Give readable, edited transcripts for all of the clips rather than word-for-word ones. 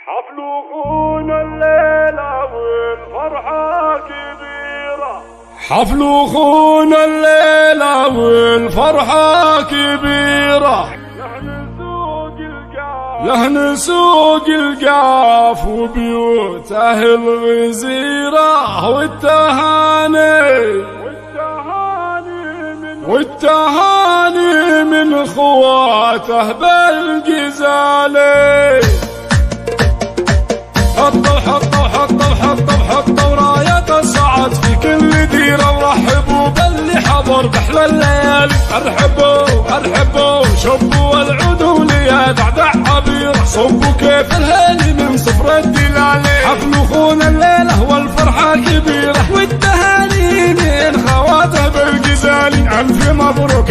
حفل أخونا الليلة والفرحة كبيرة. حفل أخونا الليلة والفرحة كبيرة. لحن سوق القاف وبيوته الغزيرة والتهاني من اخواته بالجزالي. حطوا راية السعد في كل ديرة ورحبوا باللي حضر بحلى الليالي. ارحبوا شبوا العدول يا دعدع عبيرة. صبوا كيف الهالي من صفر الدلالي. حفل اخونا الليلة والفرحة كبيرة والتهاني من خواته بالجزالي. الف مبروك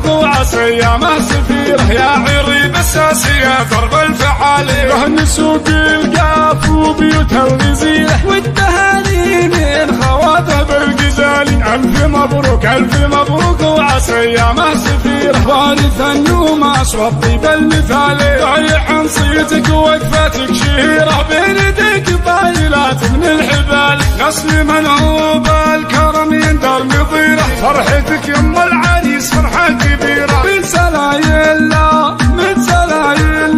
وعسى ايامه سفيرة يا عريب الساسية درب الفعالي. رهن سوق القاف وبيوتها الغزيرة والتهاني من خواته بالجزالي. الف مبروك وعسى ايامه سفيرة. وارث النوماس والطيب المثالي. ضايع عن صيتك ووقفتك شهيرة. بين يديك طايلات من الحبال. نسل منعوب الكرم يندر نظيرة. فرحتك يم العريس فرحة كبيرة. من سلايل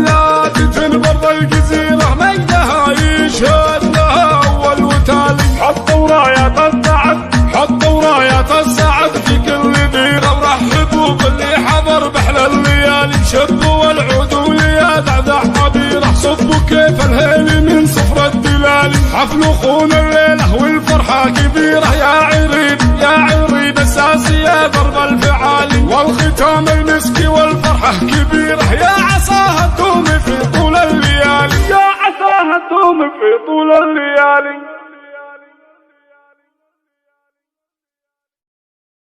لا تدفن برض الجزيرة. مجدها يشهد لها أول وتالي. حطوا رايات السعد في كل ديرة. ورحبوا باللي حضر بحلى الليالي. شبوا العدول يا دعدع عبيرة. صبوا كيف الهيلي من صفر الدلالي. حفل اخونا الليلة والفرحة كبيرة. يا عريب الساسية ضرب الفعالي. والختام المسكي والفرحة كبيرة. يا عصاها تدوم في طول الليالي.